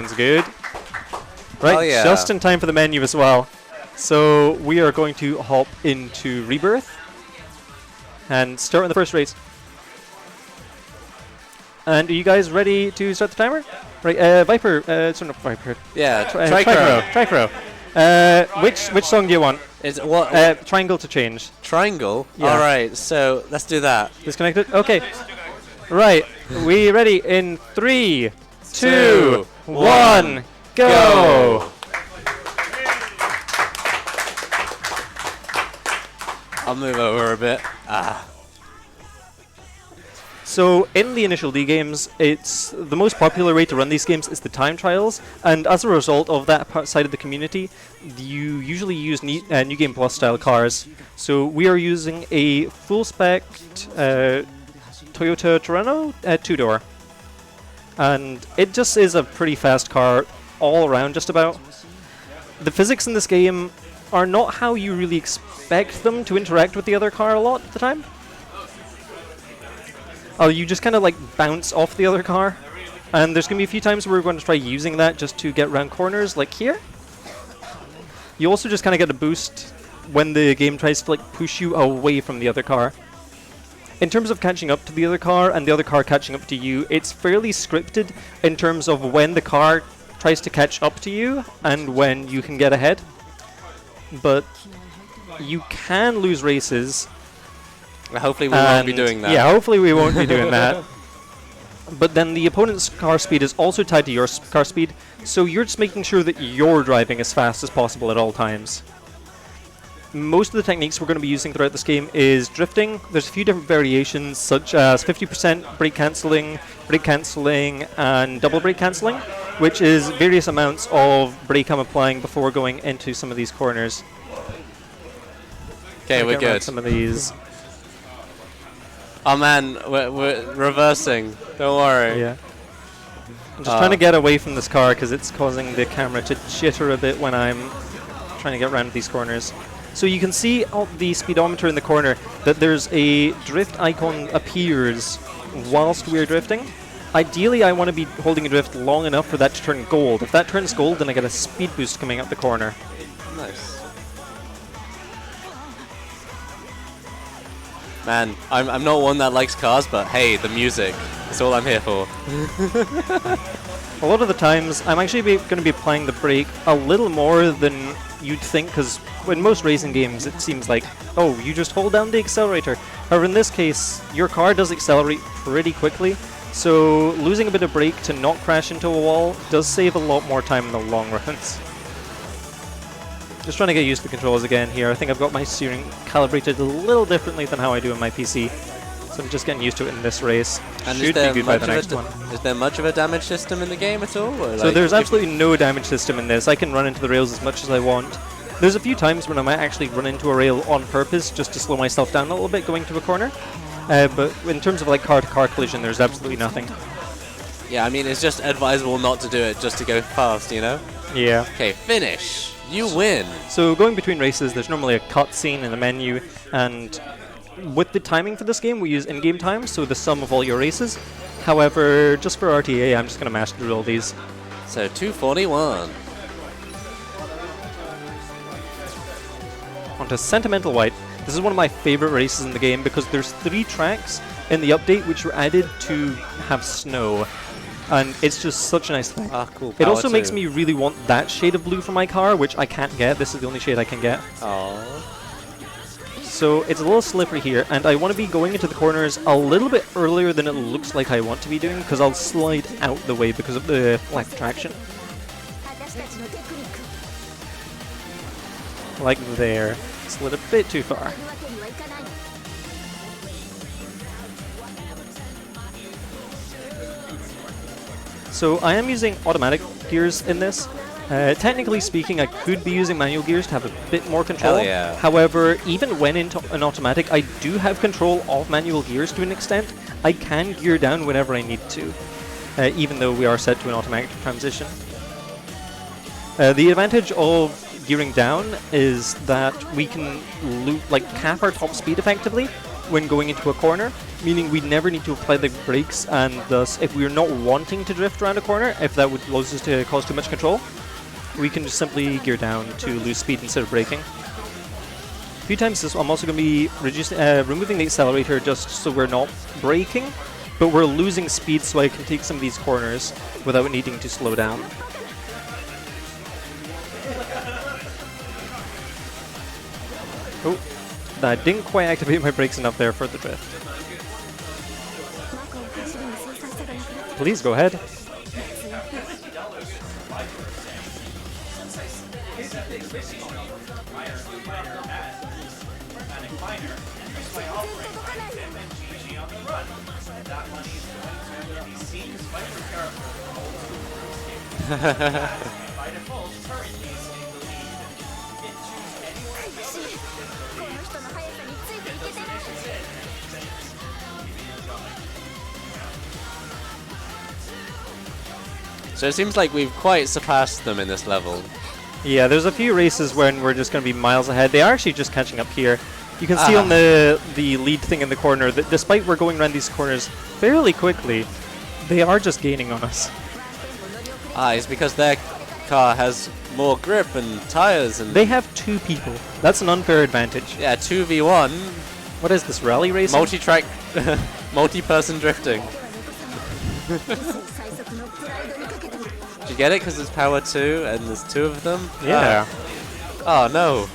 Sounds good. Right, yeah. just in time for the menu as well. So we are going to hop into ReBirth and start on the first race. And are you guys ready to start the timer? Right, Viper, sorry, not Viper. Yeah, Tricro. Tricro. Which song do you want? Is it what? Triangle to change. Triangle? Yeah. Alright, so let's do that. Disconnected? Okay. Right, we ready in 3, 2, 1, go! I'll move over a bit. So in the initial D games, it's the most popular way to run these games is the time trials, and as a result of that side of the community, you usually use New Game Plus style cars. So we are using a full-spec Toyota Terrano 2-door, and it just is a pretty fast car all around just about. The physics in this game are not how you really expect them to interact with the other car a lot of the time. You just kind of like bounce off the other car, and there's going to be a few times where we're going to try using that just to get around corners, like here. You also just kind of get a boost when the game tries to like push you away from the other car. In terms of catching up to the other car and the other car catching up to you, it's fairly scripted in terms of when the car tries to catch up to you and when you can get ahead. But you can lose races. Hopefully we won't be doing that. Yeah, hopefully we won't be doing that. But then the opponent's car speed is also tied to your car speed, so you're just making sure that you're driving as fast as possible at all times. Most of the techniques we're going to be using throughout this game is drifting. There's a few different variations, such as 50% brake cancelling, and double brake cancelling, which is various amounts of brake I'm applying before going into some of these corners. Okay, we're good. Some of these. Oh man, we're reversing. Don't worry. Yeah. I'm just trying to get away from this car because it's causing the camera to jitter a bit when I'm trying to get around these corners. So you can see the speedometer in the corner that there's a drift icon appears whilst we're drifting. Ideally, I want to be holding a drift long enough for that to turn gold. If that turns gold, then I get a speed boost coming up the corner. Nice. Man, I'm not one that likes cars, but hey, the music is all I'm here for. A lot of the times, I'm actually going to be applying the brake a little more than you'd think, because in most racing games, it seems like, oh, you just hold down the accelerator. However, in this case, your car does accelerate pretty quickly, so losing a bit of brake to not crash into a wall does save a lot more time in the long runs. Just trying to get used to the controls again here. I think I've got my steering calibrated a little differently than how I do in my PC. So I'm just getting used to it in this race. And should be good by the next one. Is there much of a damage system in the game at all? Or So there's absolutely no damage system in this. I can run into the rails as much as I want. There's a few times when I might actually run into a rail on purpose just to slow myself down a little bit going to a corner. But in terms of like car-to-car collision, there's absolutely nothing. Yeah, I mean, it's just advisable not to do it just to go fast, you know? Yeah. Okay, finish. You win. So going between races, there's normally a cutscene in the menu, and with the timing for this game, we use in-game time, so the sum of all your races. However, just for RTA, I'm just going to master through all these. So 241. Onto Sentimental White. This is one of my favorite races in the game because there's 3 tracks in the update which were added to have snow. And it's just such a nice thing. Ah, cool. It also makes me really want that shade of blue for my car, which I can't get. This is the only shade I can get. Aww. So it's a little slippery here, and I want to be going into the corners a little bit earlier than it looks like I want to be doing, because I'll slide out the way because of the lack of traction. Like there. Slid a bit too far. So I am using automatic gears in this. Technically speaking, I could be using manual gears to have a bit more control. Hell yeah. However, even when into an automatic, I do have control of manual gears to an extent. I can gear down whenever I need to, even though we are set to an automatic transition. The advantage of gearing down is that we can cap our top speed effectively, when going into a corner, meaning we never need to apply the brakes, and thus, if we're not wanting to drift around a corner, if that would cause too much control, we can just simply gear down to lose speed instead of braking. A few times I'm also going to be removing the accelerator just so we're not braking, but we're losing speed so I can take some of these corners without needing to slow down. Oh, I didn't quite activate my brakes enough there for the drift. Please go ahead. So it seems like we've quite surpassed them in this level. Yeah, there's a few races when we're just going to be miles ahead. They are actually just catching up here. You can see on the lead thing in the corner that despite we're going around these corners fairly quickly, they are just gaining on us. It's because their car has more grip and tires, and they have 2 people. That's an unfair advantage. Yeah, 2v1. What is this, rally racing? Multi-track, multi-person drifting. Did you get it? Because it's power 2 and there's 2 of them? Yeah. Oh no.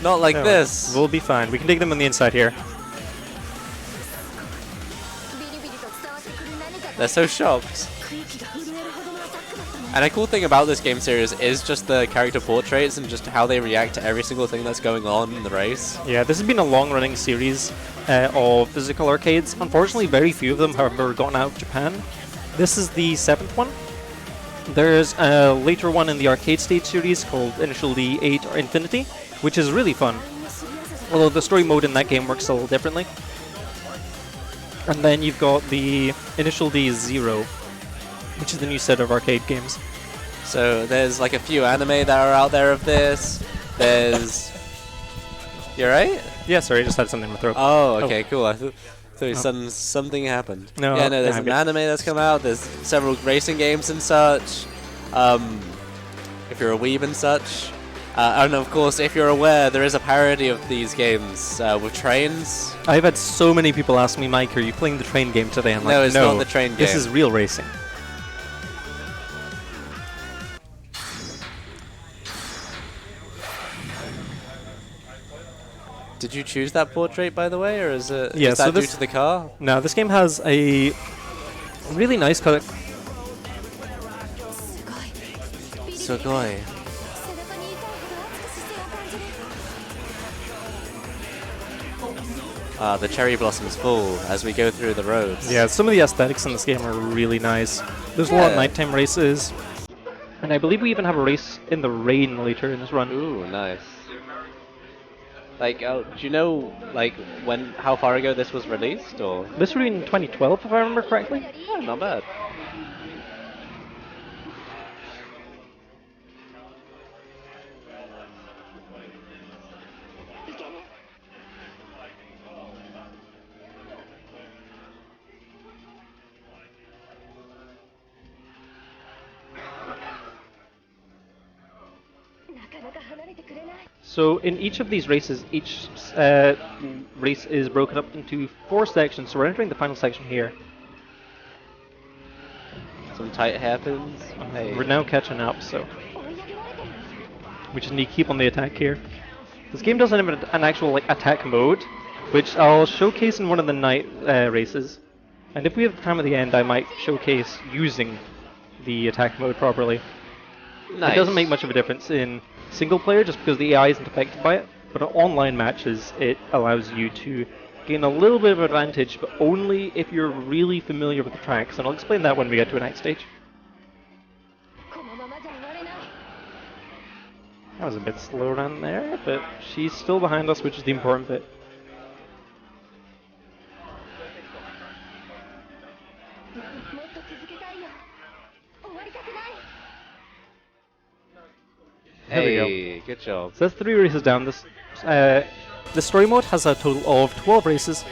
Not like this. We'll be fine. We can take them on the inside here. They're so shocked. And a cool thing about this game series is just the character portraits and just how they react to every single thing that's going on in the race. Yeah, this has been a long-running series of physical arcades. Unfortunately, very few of them have ever gotten out of Japan. This is the 7th one. There's a later one in the arcade stage series called Initial D 8 or Infinity, which is really fun. Although the story mode in that game works a little differently. And then you've got the Initial D 0, which is the new set of arcade games. So there's like a few anime that are out there of this. There's... You right? Yeah, sorry, I just had something in my throat. Oh, okay, cool. I thought something happened. No, yeah, no, there's an anime that's come out. There's several racing games and such. If you're a weeb and such. And of course, if you're aware, there is a parody of these games with trains. I've had so many people ask me, Mike, are you playing the train game today? I'm like, no, it's not the train game. This is real racing. Did you choose that portrait, by the way, or is it is that due to the car? No, this game has a really nice color. Sugoi. The cherry blossoms fall as we go through the roads. Yeah, some of the aesthetics in this game are really nice. There's a lot of nighttime races, and I believe we even have a race in the rain later in this run. Ooh, nice. Like, do you know, like, how far ago this was released, or? This was in 2012, if I remember correctly. Oh, not bad. So in each of these races, each race is broken up into 4 sections. So we're entering the final section here. Some tight hairpins. Hey. We're now catching up, so we just need to keep on the attack here. This game doesn't have an actual attack mode, which I'll showcase in one of the night races. And if we have time at the end, I might showcase using the attack mode properly. Nice. It doesn't make much of a difference in single player just because the AI isn't affected by it, but in online matches it allows you to gain a little bit of advantage, but only if you're really familiar with the tracks, and I'll explain that when we get to the next stage. That was a bit slow around there, but she's still behind us, which is the important bit. Hey, good job. So that's 3 races down. This The story mode has a total of 12 races.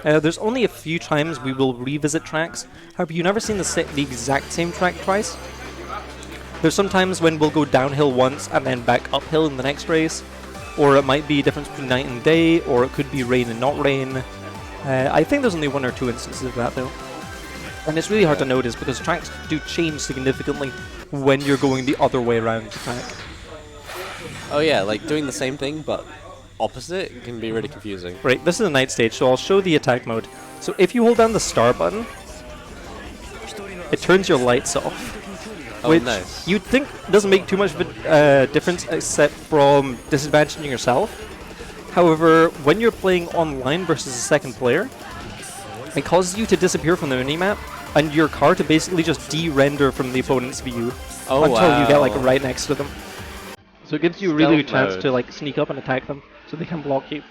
There's only a few times we will revisit tracks. However, you've never seen the exact same track twice. There's some times when we'll go downhill once and then back uphill in the next race. Or it might be a difference between night and day, or it could be rain and not rain. I think there's only 1 or 2 instances of that though. And it's really hard to notice because tracks do change significantly when you're going the other way around the track. Oh yeah, like doing the same thing but opposite can be really confusing. Right, this is a night stage, so I'll show the attack mode. So if you hold down the start button, it turns your lights off. Oh, which nice. you'd think doesn't make too much of a difference except from disadvantaging yourself. However, when you're playing online versus a second player, it causes you to disappear from the minimap and your car to basically just de-render from the opponent's view until you get like right next to them. So it gives you a really good chance to like sneak up and attack them so they can block you.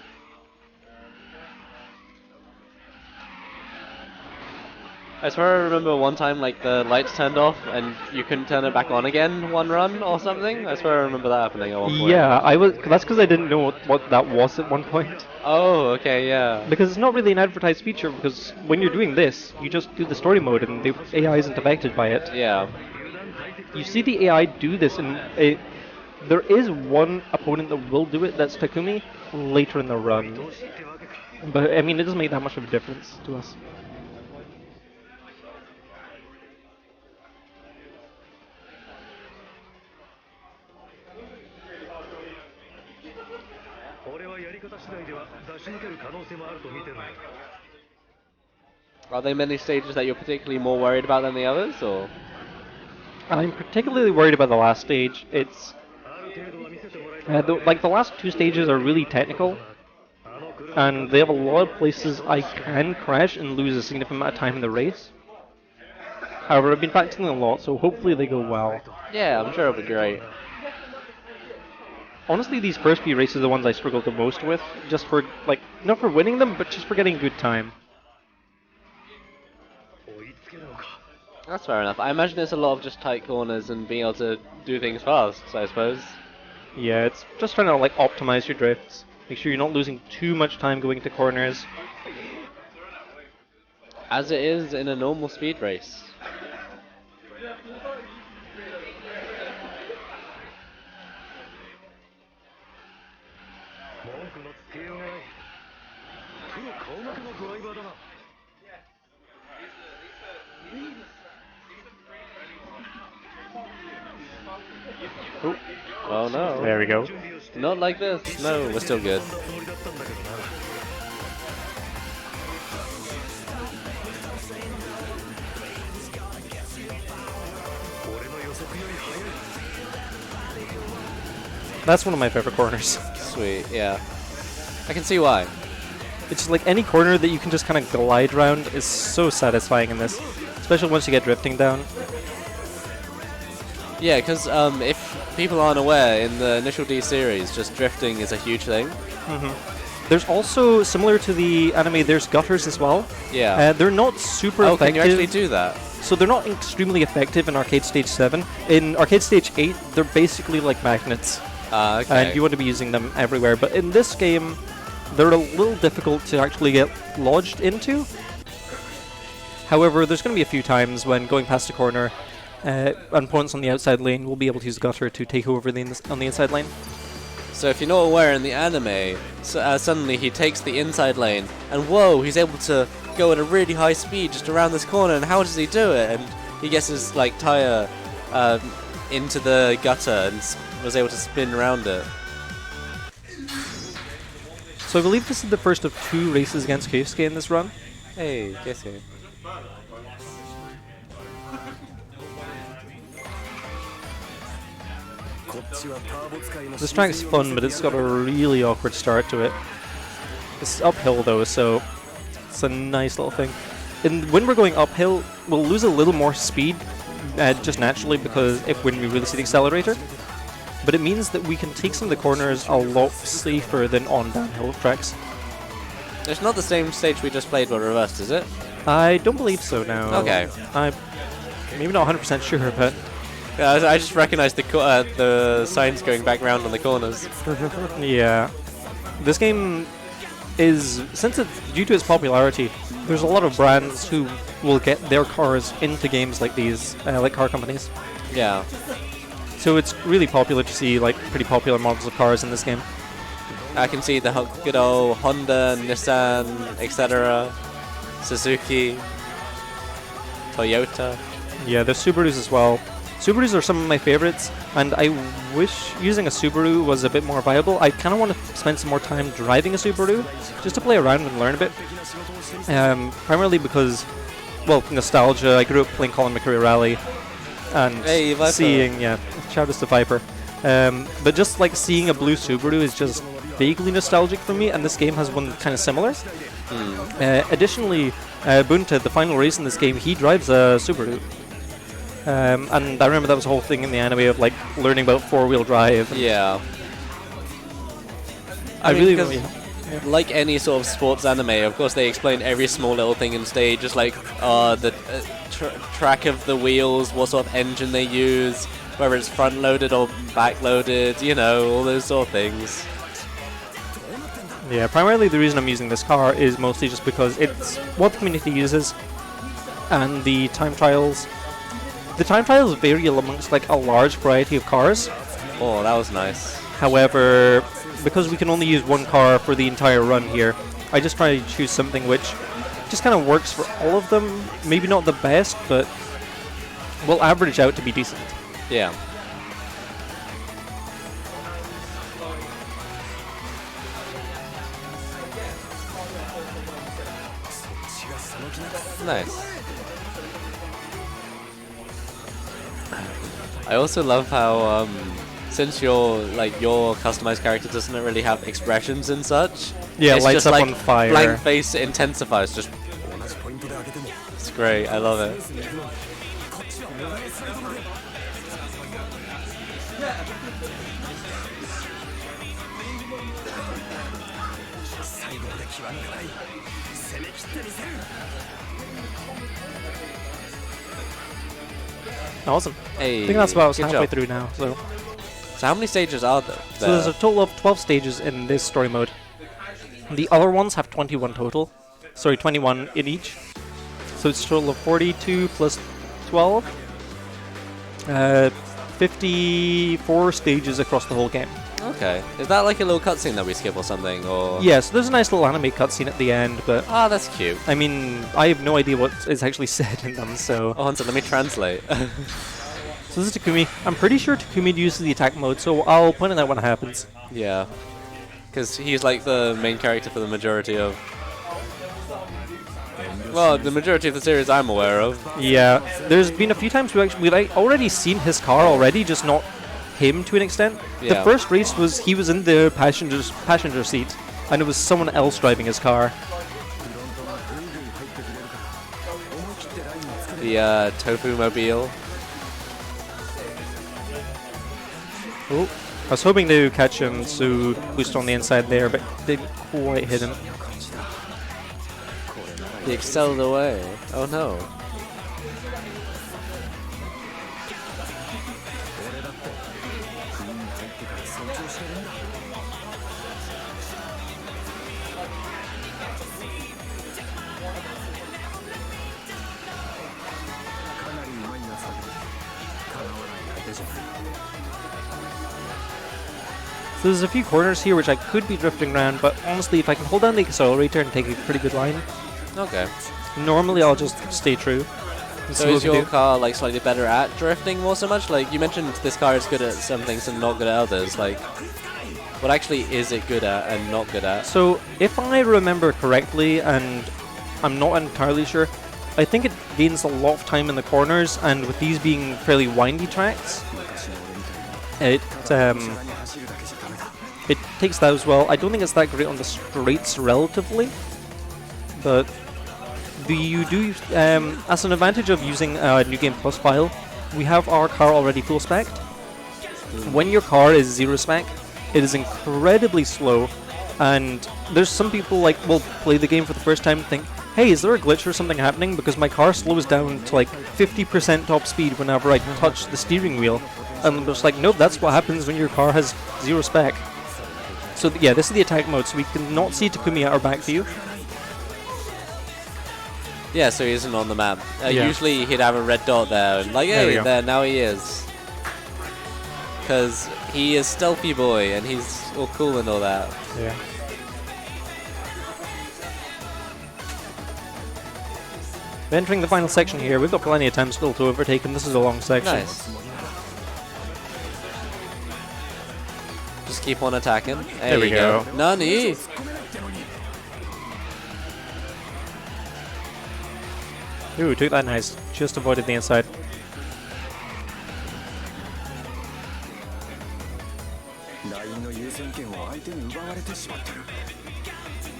I swear I remember one time like the lights turned off and you couldn't turn it back on again one run or something. I swear I remember that happening at one point. Yeah, that's because I didn't know what that was at one point. Oh, okay, yeah. Because it's not really an advertised feature, because when you're doing this, you just do the story mode and the AI isn't affected by it. Yeah. You see the AI do this, and there is one opponent that will do it, that's Takumi, later in the run. But, I mean, it doesn't make that much of a difference to us. Are there many stages that you're particularly more worried about than the others, or? I'm particularly worried about the last stage. It's like the last 2 stages are really technical, and they have a lot of places I can crash and lose a significant amount of time in the race. However, I've been practicing a lot, so hopefully they go well. Yeah, I'm sure it'll be great. Honestly, these first few races are the ones I struggled the most with, just for, like, not for winning them, but just for getting a good time. That's fair enough. I imagine it's a lot of just tight corners and being able to do things fast, I suppose. Yeah, it's just trying to, like, optimize your drifts. Make sure you're not losing too much time going into corners. As it is in a normal speed race. Oh no. There we go. Not like this. No, we're still good. That's one of my favorite corners. Sweet, yeah. I can see why. It's just like any corner that you can just kind of glide around is so satisfying in this. Especially once you get drifting down. Yeah, because if people aren't aware, in the initial D series, just drifting is a huge thing. There's also, similar to the anime, there's gutters as well. Yeah. They're not super Oh, effective. can you actually do that? So they're not extremely effective in Arcade Stage 7. In Arcade Stage 8, they're basically like magnets. Okay. And you want to be using them everywhere. But in this game, they're a little difficult to actually get lodged into. However, there's going to be a few times when going past a corner, opponents on the outside lane will be able to use gutter to take over on the inside lane. So if you're not aware, in the anime, suddenly he takes the inside lane, and whoa, he's able to go at a really high speed just around this corner, and how does he do it? And he gets his like tire into the gutter and was able to spin around it. So I believe this is the first of 2 races against Keisuke in this run. Hey, guess who? This track's fun, but it's got a really awkward start to it. It's uphill though, so it's a nice little thing. And when we're going uphill, we'll lose a little more speed, just naturally, because when we really see the accelerator. But it means that we can take some of the corners a lot safer than on downhill tracks. It's not the same stage we just played but reversed, is it? I don't believe so now. Okay. I'm maybe not 100% sure, but... Yeah, I just recognized the signs going back round on the corners. Yeah. This game is, since it's due to its popularity, there's a lot of brands who will get their cars into games like these, like car companies. Yeah. So it's really popular to see like pretty popular models of cars in this game. I can see the good old Honda, Nissan, etc., Suzuki, Toyota. Yeah, there's Subarus as well. Subarus are some of my favorites, and I wish using a Subaru was a bit more viable. I kind of want to spend some more time driving a Subaru, just to play around and learn a bit. Primarily because, well, nostalgia. I grew up playing Colin McRae Rally, and seeing, shout out to Viper. But just like seeing a blue Subaru is just vaguely nostalgic for me, and this game has one kind of similar. Additionally, Bunta, the final race in this game, he drives a Subaru. And I remember that was a whole thing in the anime of like learning about four-wheel drive. Yeah. I mean, really, like any sort of sports anime, of course they explain every small little thing in stage, just like the track of the wheels, what sort of engine they use, whether it's front-loaded or back-loaded, you know, all those sort of things. Yeah, primarily the reason I'm using this car is mostly just because it's what the community uses, and the time trials. The time trials vary amongst like a large variety of cars. Oh, that was nice. However, because we can only use one car for the entire run here, I just try to choose something which just kind of works for all of them. Maybe not the best, but will average out to be decent. Yeah. Nice. I also love how since your customized character doesn't really have expressions and such. Yeah, it's lights just up like on fire. Blank face intensifies. Just it's great. I love it. Awesome. Hey, I think that's about good halfway job. through now. So how many stages are there? So there's a total of 12 stages in this story mode. The other ones have 21 total. Sorry, 21 in each. So it's a total of 42 plus 12. 54 stages across the whole game. Okay. Is that like a little cutscene that we skip or something? Or Yeah, so there's a nice little anime cutscene at the end, but ah, that's cute. I mean, I have no idea what is actually said in them, so... Oh, Hunter, let me translate. So this is Takumi. I'm pretty sure Takumi uses the attack mode, so I'll point it out when it happens. Yeah. Because he's like the main character for the majority of... Well, the majority of the series I'm aware of. Yeah, there's been a few times we've already seen his car already, just not him to an extent. Yeah. The first race was he was in the passenger seat, and it was someone else driving his car. The Tofu Mobile. Oh, I was hoping to catch him, so boost on the inside there, but didn't quite hit him. He excelled away. Oh no. So there's a few corners here which I could be drifting around, but honestly, if I can hold down the accelerator and take a pretty good line, Okay. normally I'll just stay true. So is your car like slightly better at drifting more so much? Like you mentioned this car is good at some things and not good at others. Like what actually is it good at and not good at? So if I remember correctly, and I'm not entirely sure, I think it gains a lot of time in the corners, and with these being fairly windy tracks, it takes that as well. I don't think it's that great on the straights relatively, but you do, as an advantage of using a New Game Plus file, we have our car already full spec. When your car is 0 spec, it is incredibly slow, and there's some people like will play the game for the first time and think, hey, is there a glitch or something happening? Because my car slows down to like 50% top speed whenever I touch the steering wheel. And I'm just like, nope, that's what happens when your car has 0 spec. So yeah, this is the attack mode, so we can not see Takumi at our back view. Yeah, so he isn't on the map. Yeah. Usually he'd have a red dot there, and like, There we hey, go. there, now he is. Because he is Stealthy Boy, and he's all cool and all that. Yeah. Entering the final section here, we've got plenty of time still to overtake him. This is a long section. Nice. Just keep on attacking. There we you go. Nani! Ooh, took that nice. Just avoided the inside.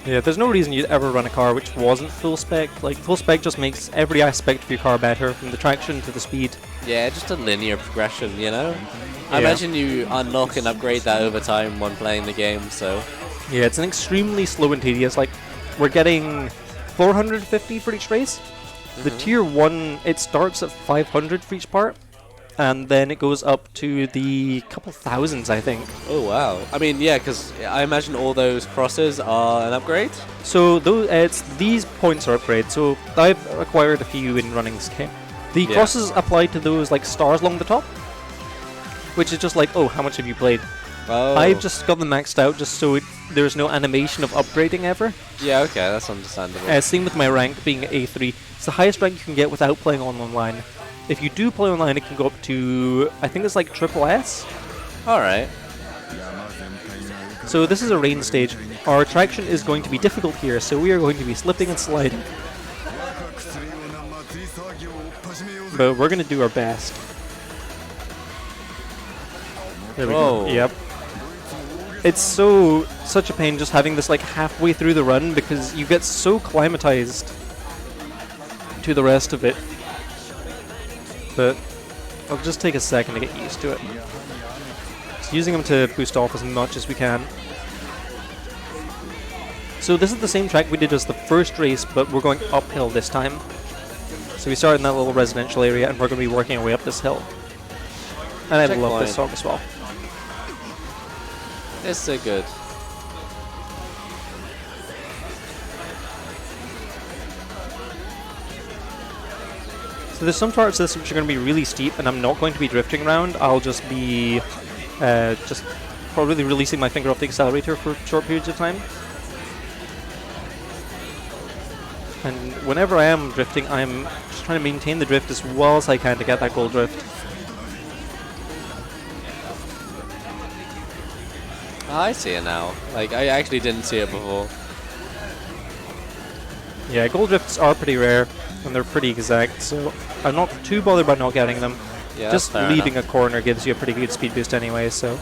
Yeah, there's no reason you'd ever run a car which wasn't full spec. Like, full spec just makes every aspect of your car better, from the traction to the speed. Yeah, just a linear progression, you know? I Yeah. imagine you unlock and upgrade that over time when playing the game, so... Yeah, it's an extremely slow and tedious. Like, we're getting 450 for each race. The tier 1, it starts at 500 for each part, and then it goes up to the couple thousands, I think. Oh, wow. I mean, yeah, because I imagine all those crosses are an upgrade? So these points are upgrades. So I've acquired a few in running scheme. The Yeah. crosses apply to those like stars along the top, which is just like, oh, how much have you played? Oh. I've just got them maxed out just so there's no animation of upgrading ever. Yeah, okay, that's understandable. Same with my rank being A3. It's the highest rank you can get without playing online. If you do play online, it can go up to, I think it's like triple S. Alright. So this is a rain stage. Our traction is going to be difficult here, so we are going to be slipping and sliding. But we're going to do our best. There we Whoa. go. Yep. It's such a pain just having this like halfway through the run because you get so climatized to the rest of it. But I'll just take a second to get used to it. Just using them to boost off as much as we can. So this is the same track we did as the first race, but we're going uphill this time. So we started in that little residential area and we're going to be working our way up this hill. And I love this song as well. It's so good. So there's some parts of this which are going to be really steep and I'm not going to be drifting around. I'll just be just probably releasing my finger off the accelerator for short periods of time. And whenever I am drifting, I'm just trying to maintain the drift as well as I can to get that goal drift. I see it now. Like, I actually didn't see it before. Yeah, goal drifts are pretty rare and they're pretty exact, so I'm not too bothered by not getting them. Yeah, Just that's fair leaving enough. a corner gives you a pretty good speed boost anyway, so...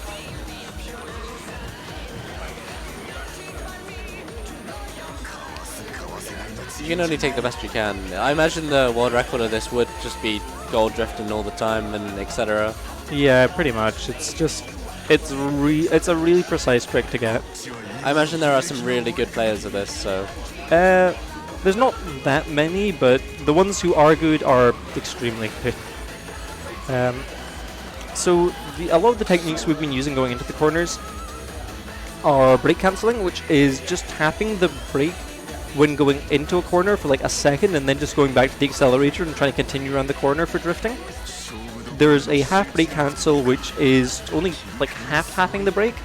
You can only take the best you can. I imagine the world record of this would just be goal drifting all the time and etc. Yeah, pretty much. It's just... It's a really precise trick to get. I imagine there are some really good players of this, so... There's not that many, but the ones who are good are extremely good. So a lot of the techniques we've been using going into the corners are brake cancelling, which is just tapping the brake when going into a corner for like a second and then just going back to the accelerator and trying to continue around the corner for drifting. There's a half brake cancel, which is only like half tapping the brake,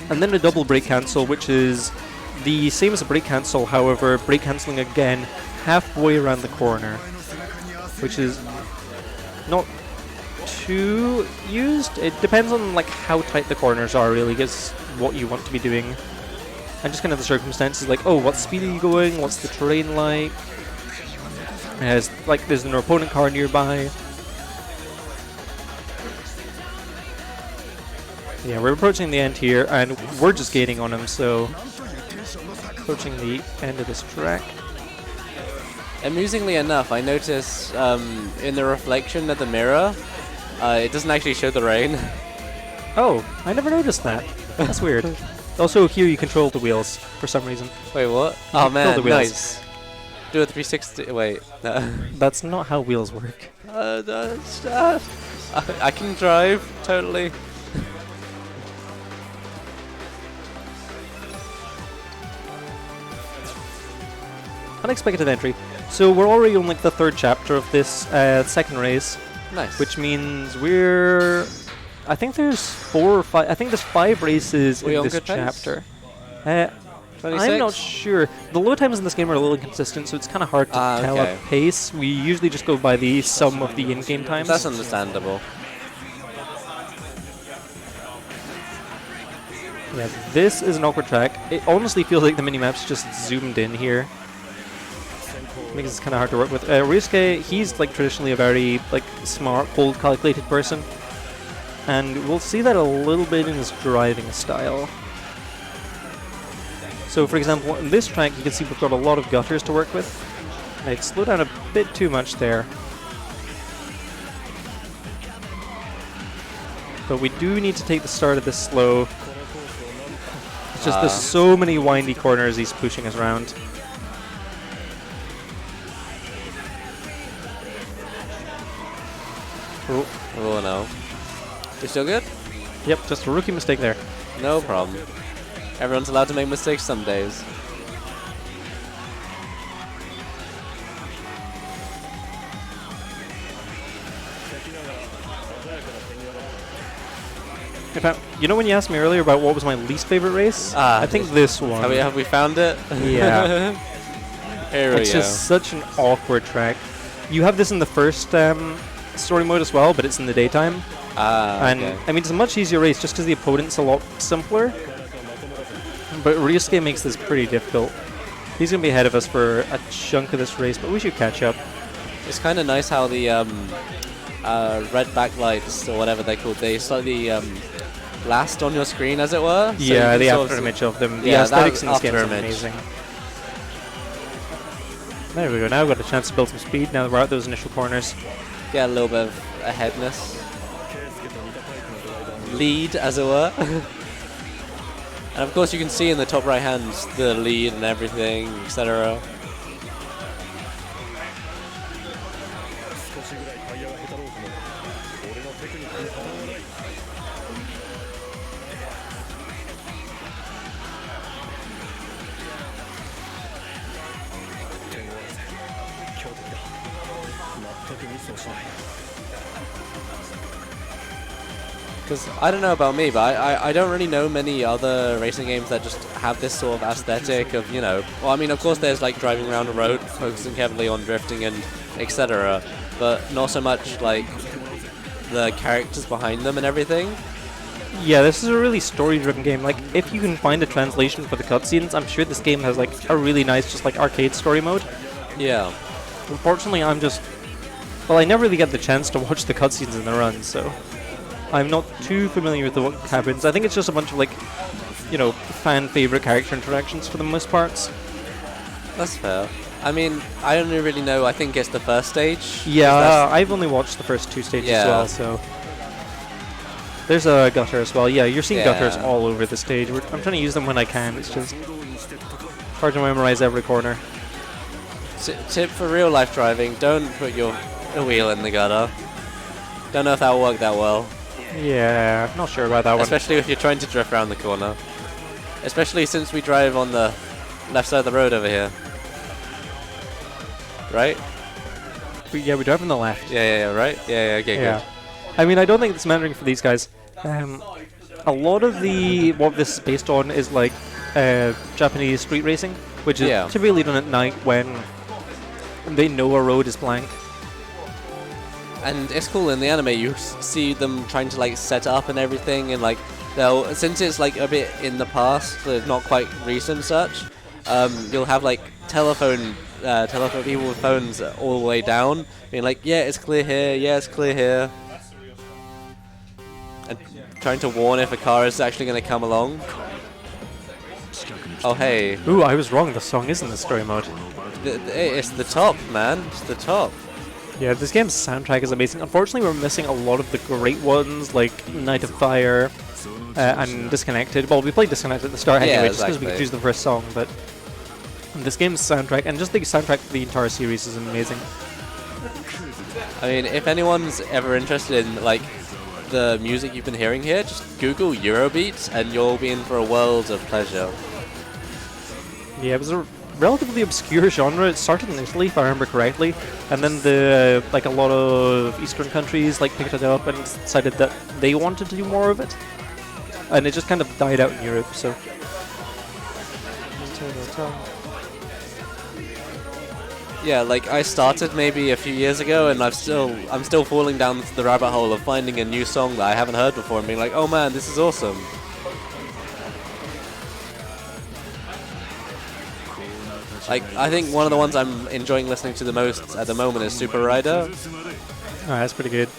and then a double brake cancel, which is the same as a brake cancel, however, brake cancelling again halfway around the corner, which is not too used. It depends on like how tight the corners are, really, is what you want to be doing. And just kind of the circumstances, like, oh, what speed are you going? What's the terrain like? There's an opponent car nearby. Yeah, we're approaching the end here, and we're just gaining on him, so... Approaching the end of this track. Amusingly enough, I notice in the reflection of the mirror, it doesn't actually show the rain. Oh, I never noticed that. That's weird. Also, here you control the wheels, for some reason. Wait, what? You Oh control man, the wheels. nice. Do a 360. Wait, no. That's not how wheels work. I can drive, totally. unexpected entry. So we're already on like the 3rd chapter of this second race. Nice. Which means we're... I think there's 4 or 5... I think there's 5 races in this chapter. 26? I'm not sure. The load times in this game are a little inconsistent, so it's kind of hard to tell a pace. We usually just go by the sum of the in-game times. That's understandable. Yeah, this is an awkward track. It honestly feels like the minimap's just zoomed in here. Makes it kind of hard to work with. Ryusuke, he's like traditionally a very like smart, cold, calculated person, and we'll see that a little bit in his driving style. So, for example, in this track, you can see we've got a lot of gutters to work with. I'd slow down a bit too much there, but we do need to take the start of this slow. It's just there's so many windy corners he's pushing us around. Oh no. You still good? Yep, just a rookie mistake there. No problem. Everyone's allowed to make mistakes some days. In fact, you know when you asked me earlier about what was my least favorite race? I think this one. Have we found it? Yeah. Here we go. It's just such an awkward track. You have this in the first story mode as well, but it's in the daytime. And okay. I mean, it's a much easier race just because the opponent's a lot simpler. But Ryusuke makes this pretty difficult. He's going to be ahead of us for a chunk of this race, but we should catch up. It's kind of nice how the red backlights, or whatever they're called, they slightly last on your screen, as it were. So yeah, the after image of them. The aesthetics in this game is amazing. There we go. Now we've got a chance to build some speed now that we're out those initial corners. Get a little bit of aheadness. Lead, as it were. And of course you can see in the top right hand the lead and everything, etc. Because I don't know about me, but I don't really know many other racing games that just have this sort of aesthetic of, you know, well, I mean, of course there's like driving around a road, focusing heavily on drifting and etc., but not so much like the characters behind them and everything. Yeah, this is a really story-driven game. Like, if you can find a translation for the cutscenes, I'm sure this game has like a really nice, just like arcade story mode. Yeah. Unfortunately, I'm just, well, I never really get the chance to watch the cutscenes in the run, so I'm not too familiar with what happens. I think it's just a bunch of like, you know, fan favorite character interactions for the most parts. That's fair. I mean, I don't really know. I think it's the first stage. Yeah, I've only watched the first 2 stages as well, so. There's a gutter as well. Yeah, you're seeing gutters all over the stage. I'm trying to use them when I can. It's just hard to memorize every corner. Tip for real life driving: don't put your wheel in the gutter. Don't know if that will work that well. Yeah, not sure about that one. Especially if you're trying to drift around the corner. Especially since we drive on the left side of the road over here. Right? Yeah, we drive on the left. Yeah, right? Yeah, okay, good. I mean, I don't think it's mattering for these guys. A lot of what this is based on is like Japanese street racing, which is typically done at night when they know a road is blank. And it's cool in the anime, you see them trying to like set up and everything, and like they'll, since it's like a bit in the past, not quite recent such, you'll have like telephone people with phones all the way down, being like, yeah, it's clear here, yeah, it's clear here. And trying to warn if a car is actually going to come along. Oh, hey. Ooh, I was wrong. The song is in the story mode. It's the top, man. It's the top. Yeah, this game's soundtrack is amazing. Unfortunately, we're missing a lot of the great ones, like Night of Fire and Disconnected. Well, we played Disconnected at the start anyway, just because we could choose the first song, but this game's soundtrack, and just the soundtrack for the entire series is amazing. I mean, if anyone's ever interested in, like, the music you've been hearing here, just Google Eurobeat and you'll be in for a world of pleasure. Yeah, it was relatively obscure genre. It started in Italy, if I remember correctly, and then a lot of Eastern countries like picked it up and decided that they wanted to do more of it, and it just kind of died out in Europe. So. Yeah, like I started maybe a few years ago, and I'm still falling down the rabbit hole of finding a new song that I haven't heard before and being like, oh man, this is awesome. Like, I think one of the ones I'm enjoying listening to the most at the moment is Super Rider. Oh, that's pretty good.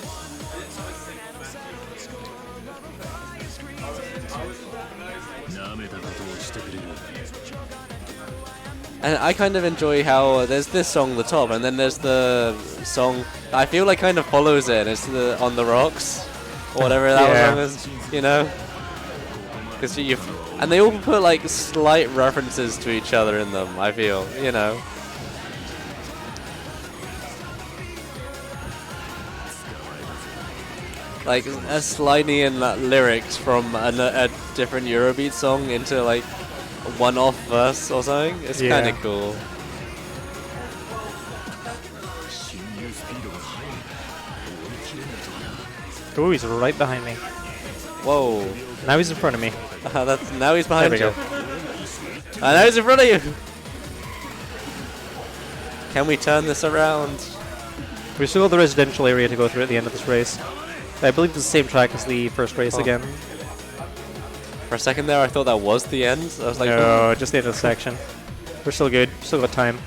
And I kind of enjoy how there's this song, The Top, and then there's the song that I feel like kind of follows it, and it's the On the Rocks, or whatever that one is, you know? Because and they all put like slight references to each other in them, I feel, you know? Like a sliding in lyrics from a different Eurobeat song into like one-off verse or something. It's kind of cool. Oh, he's right behind me. Whoa. Now he's in front of me. Now he's behind you. There And now he's in front of you. Can we turn this around? We still got the residential area to go through at the end of this race. I believe it's the same track as the first race again. For a second there, I thought that was the end. I was like, no, just the end of the section. We're still good. Still got time.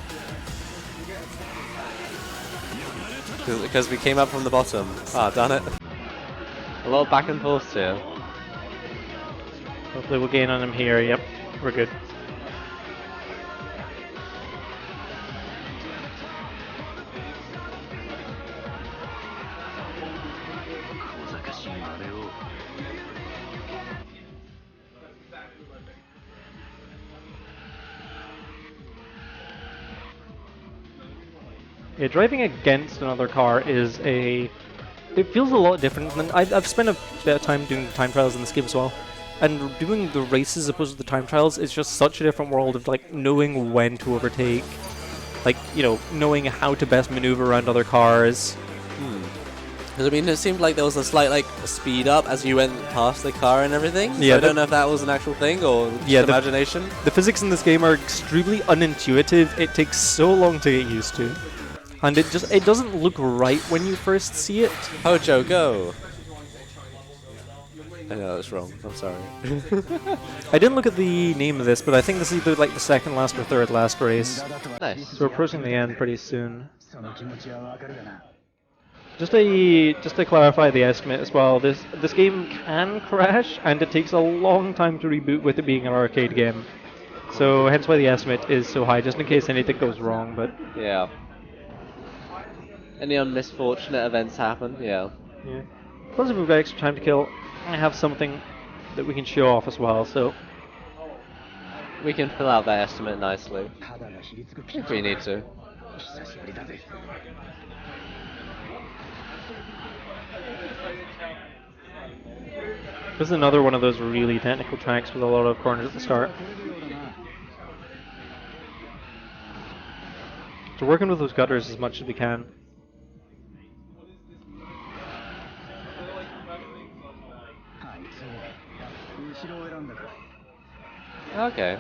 Because we came up from the bottom. Ah, darn it. A lot of back and forth here. Hopefully we'll gain on him here. Yep, we're good. Yeah, driving against another car is it feels a lot different. Than I've spent a bit of time doing the time trials in this game as well, and doing the races as opposed to the time trials is just such a different world of like knowing when to overtake, like, you know, knowing how to best maneuver around other cars. Because I mean, it seemed like there was a slight like speed up as you went past the car and everything. Yeah, so I don't know if that was an actual thing or just imagination. The physics in this game are extremely unintuitive. It takes so long to get used to. And it doesn't look right when you first see it. Hojo, go! I know that's wrong. I'm sorry. I didn't look at the name of this, but I think this is either like the second last or third last race. Nice. So we're approaching the end pretty soon. Just to clarify the estimate as well, this game can crash, and it takes a long time to reboot with it being an arcade game. So hence why the estimate is so high, just in case anything goes wrong. But yeah. Any unmisfortunate events happen, yeah. Plus, if we've got extra time to kill, I have something that we can show off as well, so we can fill out that estimate nicely if we need to. This is another one of those really technical tracks with a lot of corners at the start. So working with those gutters as much as we can. Okay.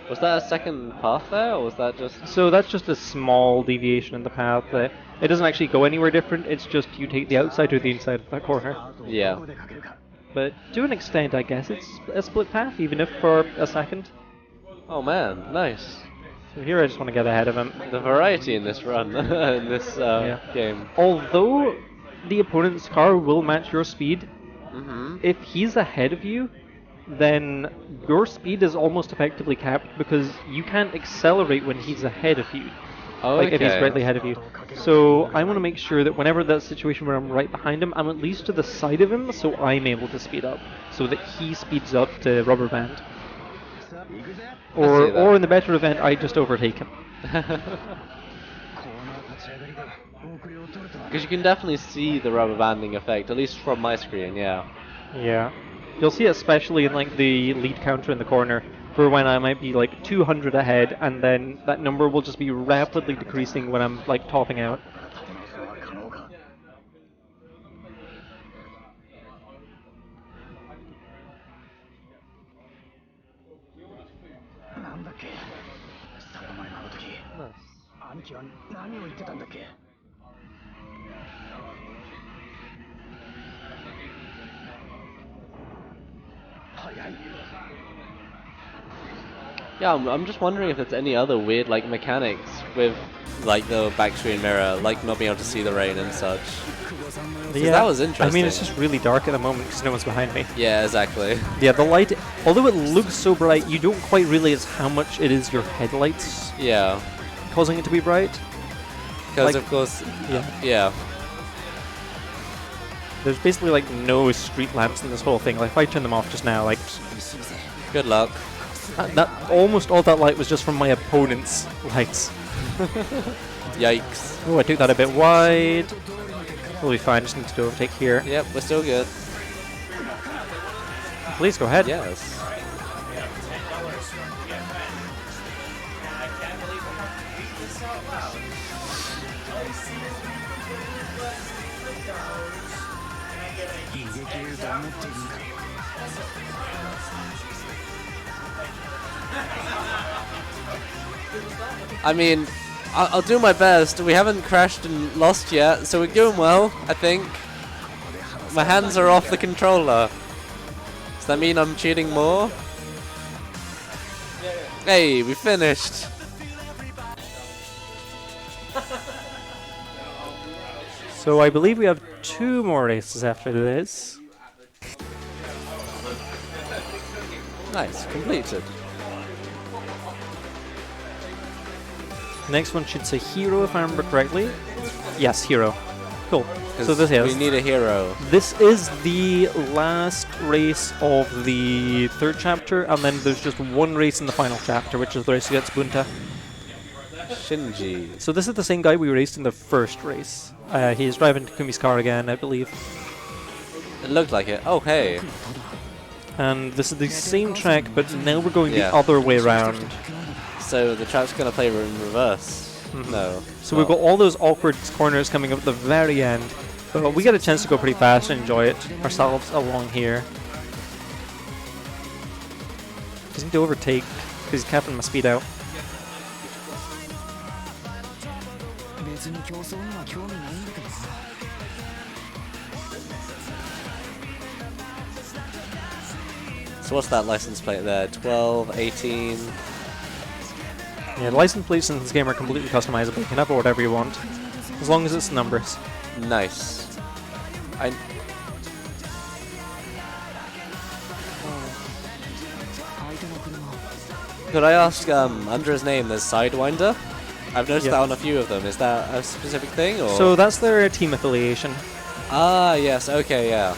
Was that a second path there, or was that just... So that's just a small deviation in the path. It doesn't actually go anywhere different, it's just you take the outside or the inside of that corner. Yeah. But to an extent, I guess it's a split path, even if for a second. Oh man, nice. So here I just want to get ahead of him. The variety in this run, in this game. Although the opponent's car will match your speed, if he's ahead of you, then your speed is almost effectively capped because you can't accelerate when he's ahead of you. Okay. Like if he's directly ahead of you. So I want to make sure that whenever that situation where I'm right behind him, I'm at least to the side of him so I'm able to speed up. So that he speeds up to rubber band. Or in the better event, I just overtake him. Because you can definitely see the rubber banding effect, at least from my screen, yeah. Yeah. You'll see it especially in like the lead counter in the corner. for when I might be like 200 ahead, and then that number will just be rapidly decreasing when I'm like topping out. Yeah, I'm just wondering if there's any other weird like mechanics with like the backscreen mirror, like not being able to see the rain and such. Yeah, that was interesting. I mean, it's just really dark at the moment because no one's behind me. Yeah, exactly. Yeah, the light, although it looks so bright, you don't quite realize how much it is your headlights Yeah, causing it to be bright. because Like- of course, Yeah. yeah. There's basically like no street lamps in this whole thing. Like if I turn them off just now, like Good luck. that almost all that light was just from my opponent's lights. Yikes. Oh, I took that a bit wide. We'll be fine. Just need to do overtake here. Yep, we're still good. Please go ahead. Yes. I mean, I'll do my best. We haven't crashed and lost yet, so we're doing well, I think. My hands are off the controller. Does that mean I'm cheating more? Hey, we finished. So I believe we have 2 more races after this. Nice, completed. Next one should say Hero, if I remember correctly. Yes, Hero. Cool. So this we is need a hero. this is the last race of the 3rd chapter, and then there's just one race in the final chapter, which is the race against Bunta. Shinji. So this is the same guy we raced in the first race. He's driving Takumi's car again, I believe. It looked like it. Oh, hey. And this is the same track, but now we're going Yeah. the other way around. So the track's gonna play in reverse. No. So we've got all those awkward corners coming up at the very end, but we get a chance to go pretty fast and enjoy it ourselves along here. Just need to overtake because he's capping my speed out. So what's that license plate there? 12, 18. Yeah, the license plates in this game are completely customizable. You can have whatever you want, as long as it's numbers. Nice. Could I ask, under his name, there's Sidewinder? I've noticed Yeah. that on a few of them. Is that a specific thing, or? So that's their team affiliation. Ah, yes. Okay, yeah.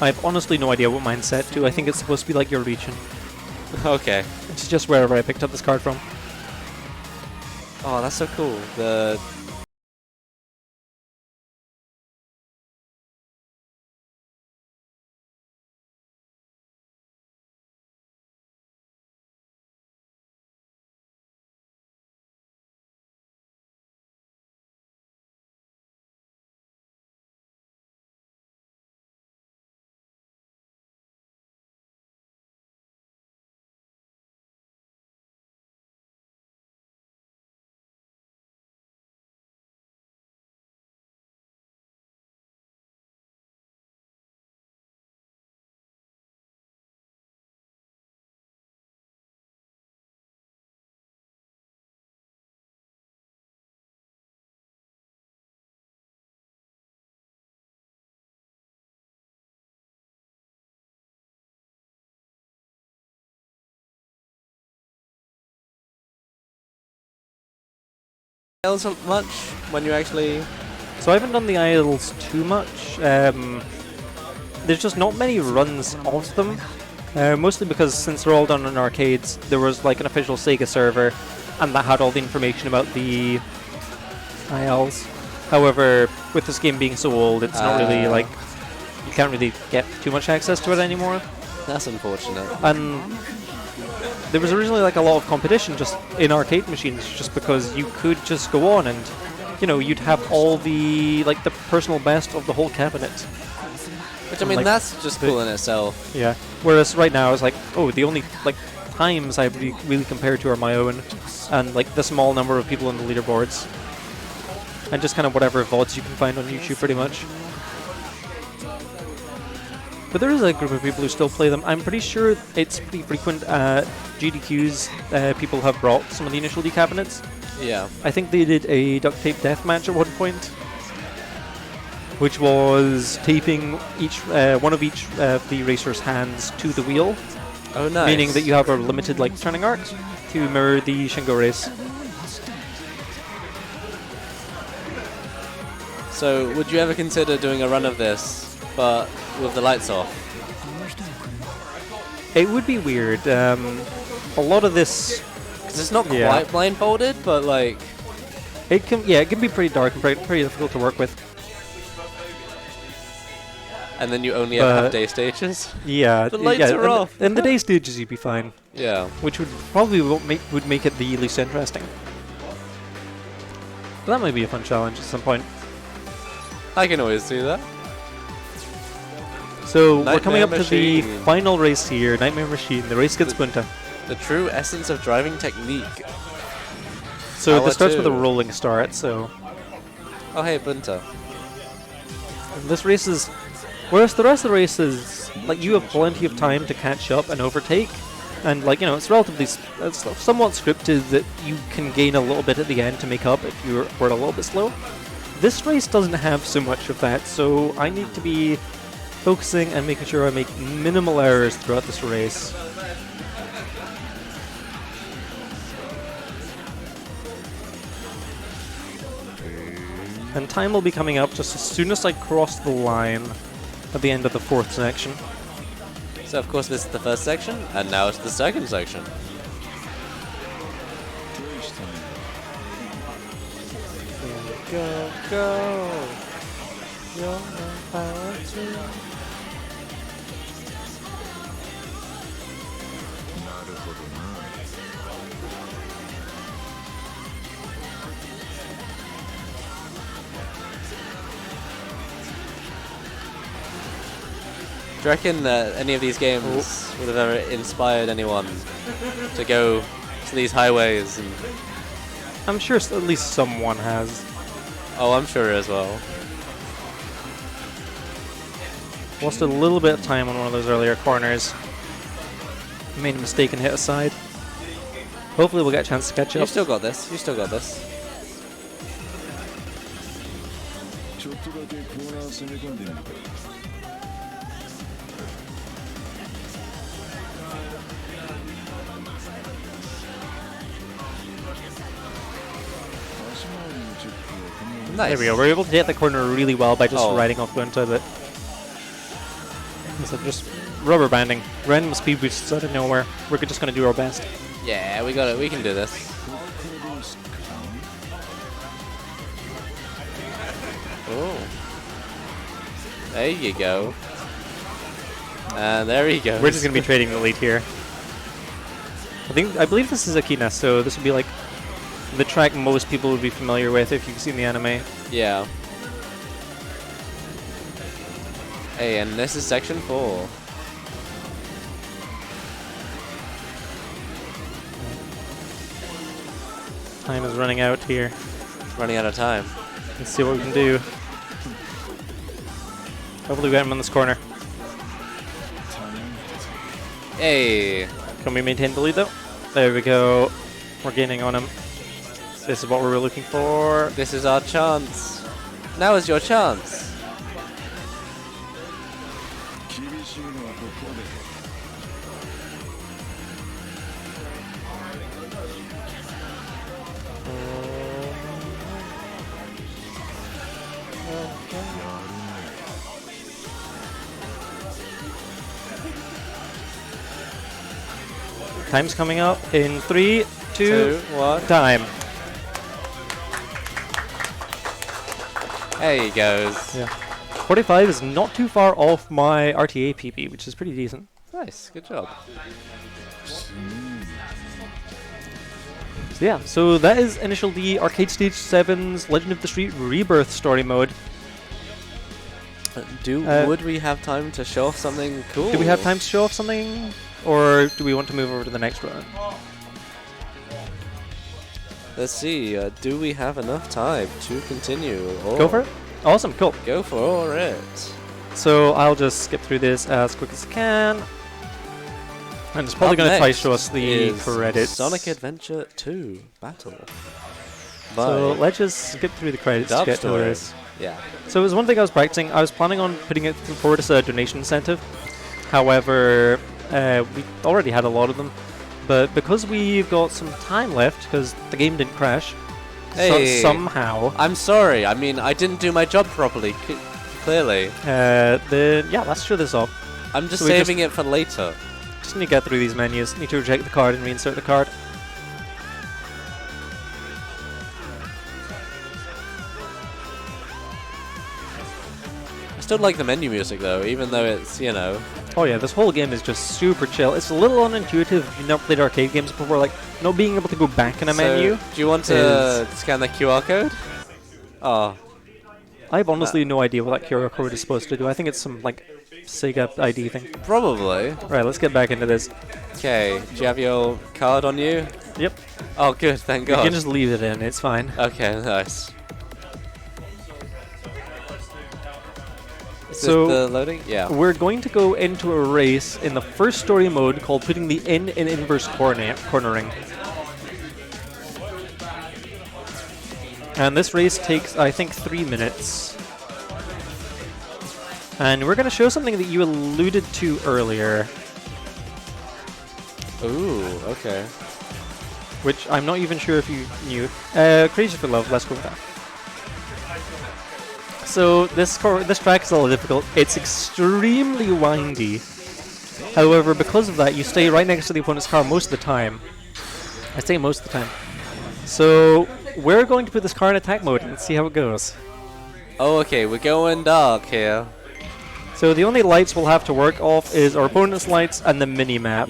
I have honestly no idea what mine's set to. I think it's supposed to be like your region. Okay. It's just wherever I picked up this card from. Oh, that's so cool. The else much when you actually. So I haven't done the Isles too much. There's just not many runs of them. Mostly because since they're all done on arcades, there was like an official Sega server, and that had all the information about the Isles. However, with this game being so old, it's not really like you can't really get too much access to it anymore. That's unfortunate. And there was originally like a lot of competition just in arcade machines, just because you could just go on and, you know, you'd have all the like the personal best of the whole cabinet. Which I mean, like, that's just cool in itself. Yeah. Whereas right now it's like, oh, the only like times I really compare to are my own, and like the small number of people on the leaderboards, and just kind of whatever VODs you can find on YouTube, pretty much. But there is a group of people who still play them. I'm pretty sure it's pretty frequent at GDQs. People have brought some of the initial D cabinets. Yeah. I think they did a duct tape deathmatch at one point, which was taping each one of each the racer's hands to the wheel. Oh, nice. Meaning that you have a limited like turning arc to mirror the Shingo race. So, would you ever consider doing a run of this, but with the lights off? It would be weird. A lot of this, Because it's not quite blindfolded, but like... it can be pretty dark and pretty difficult to work with. And then you only ever have day stages? Yeah, The lights are off. And the day stages you'd be fine. Yeah. Which would probably would make it the least interesting. But that might be a fun challenge at some point. I can always do that. So Nightmare we're coming up to the Machine. final race here, Nightmare Machine, the race against Bunta. The true essence of driving technique. So Power this starts with a 2. rolling start, so... Oh, hey, Bunta. And this race is... Whereas the rest of the race is, like, you have plenty of time to catch up and overtake, and, like, you know, it's relatively... it's somewhat scripted that you can gain a little bit at the end to make up if you were a little bit slow. This race doesn't have so much of that, so I need to be focusing and making sure I make minimal errors throughout this race. And time will be coming up just as soon as I cross the line at the end of the 4th section. So, of course, this is the first section, and now it's the second section. Go, go. You're my power too. Do you reckon that any of these games would have ever inspired anyone to go to these highways? And I'm sure at least someone has. oh, I'm sure as well. Lost a little bit of time on one of those earlier corners. Made a mistake and hit a side. Hopefully we'll get a chance to catch You up. still got this. You still got this. Nice. There we go. We're able to hit the corner really well by just Oh. riding off Gunta, but instead of just rubber banding, random speed boosts out of nowhere. We're just going to do our best. Yeah, we got it. We can do this. Oh. There you go. And there he goes. We're just going to be trading the lead here. I believe this is Akina, so this would be like the track most people would be familiar with if you've seen the anime. Yeah. Hey, and this is section 4. Time is running out here. Running out of time. Let's see what we can do. Hopefully we get him in this corner. Hey. Can we maintain the lead though? There we go. We're gaining on him. This is what we were looking for. This is our chance. Now is your chance. Time's coming up in 3, 2, 1. time. There he goes. Yeah. 45 is not too far off my RTA PB, which is pretty decent. Nice, good job. So yeah, so that is Initial D Arcade Stage 7's Legend of the Street ReBirth story mode. Would we have time to show off something cool? Do we have time to show off something? Or do we want to move over to the next round? Let's see, do we have enough time to continue? Go for it? Awesome, cool. Go for it. So I'll just skip through this as quick as I can. And it's probably going to try to show us the credits. Sonic Adventure 2 Battle. So let's just skip through the credits to get to this. Yeah. So it was one thing I was practicing. I was planning on putting it forward as a donation incentive. However, we already had a lot of them. But because we've got some time left, because the game didn't crash, somehow... I'm sorry. I mean, I didn't do my job properly, clearly. Then, yeah, let's show this off. I'm just saving it for later. Just need to get through these menus. Need to reject the card and reinsert the card. I still like the menu music though, even though it's, you know... Oh yeah, this whole game is just super chill. It's a little unintuitive if you've never played arcade games before, like not being able to go back in a menu. Do you want to scan the QR code? Oh. I have honestly no idea what that QR code is supposed to do. I think it's some like Sega ID thing. Probably. Right, let's get back into this. Okay, do you have your card on you? Yep. Oh good, thank God. You can just leave it in, it's fine. Okay, nice. So the loading? Yeah. We're going to go into a race in the first story mode called putting the N in inverse cornering. And this race takes, I think, 3 minutes. And we're going to show something that you alluded to earlier. Ooh, okay. Which I'm not even sure if you knew. Crazy for Love, let's go with that. So this track is a little difficult. It's extremely windy. However, because of that, you stay right next to the opponent's car most of the time. I say most of the time. So we're going to put this car in attack mode and see how it goes. Oh, okay, we're going dark here. So the only lights we'll have to work off is our opponent's lights and the mini-map.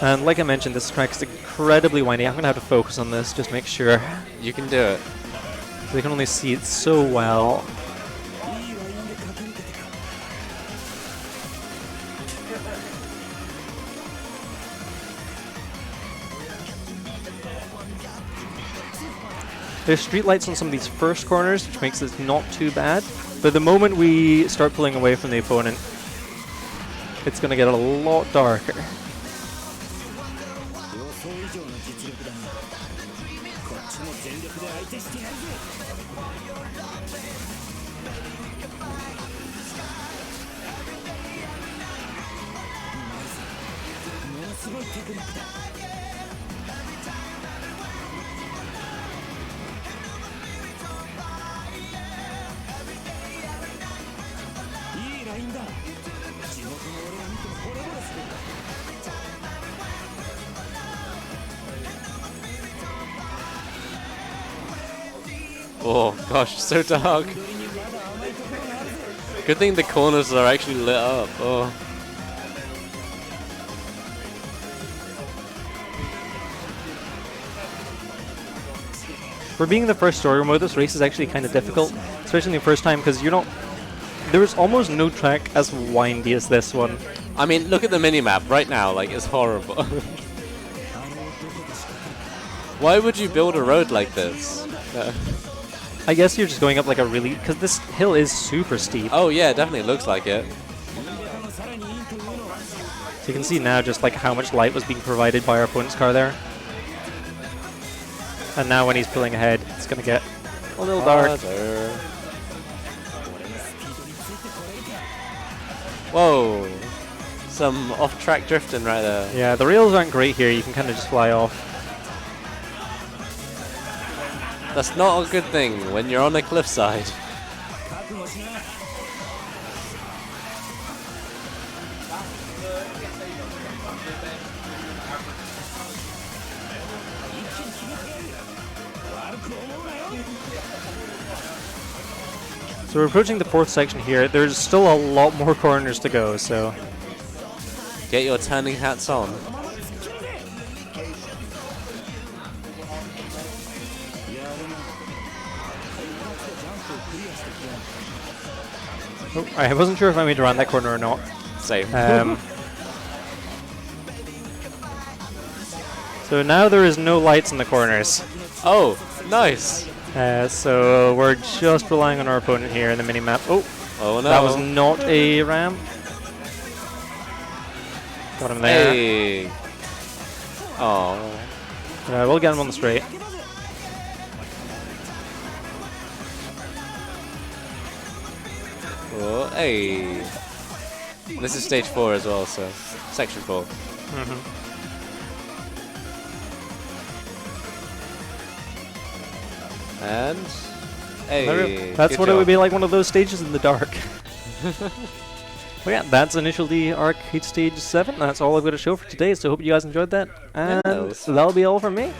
And like I mentioned, this track is incredibly windy. I'm going to have to focus on this, just make sure. You can do it. They can only see it so well. There's street lights on some of these first corners, which makes this not too bad. But the moment we start pulling away from the opponent, it's going to get a lot darker. Oh gosh, so dark. Good thing the corners are actually lit up. Oh. For being the first story mode, this race is actually kind of difficult, especially the first time, because there is almost no track as windy as this one. I mean, look at the minimap right now, like, it's horrible. Why would you build a road like this? I guess you're just going up like a really... because this hill is super steep. Oh yeah, it definitely looks like it. So you can see now just like how much light was being provided by our opponent's car there. And now when he's pulling ahead, it's going to get a little dark. Whoa. Some off-track drifting right there. Yeah, the rails aren't great here. You can kind of just fly off. That's not a good thing when you're on a cliffside. So we're approaching the 4th section here. There's still a lot more corners to go, so... Get your turning hats on. Oh, I wasn't sure if I made it around that corner or not. Same. So now there is no lights in the corners. Oh, nice. So we're just relying on our opponent here in the mini-map. Oh, Oh no. that was not a ramp. Got him there. Hey. Oh. We'll get him on the straight. Oh, hey. This is stage 4 as well, so section 4. And hey, That's good what it job. would be like, one of those stages in the dark. Well, yeah, that's initially Arcade Stage 7. That's all I've got to show for today, so hope you guys enjoyed that. And that was fun. that'll be all from me.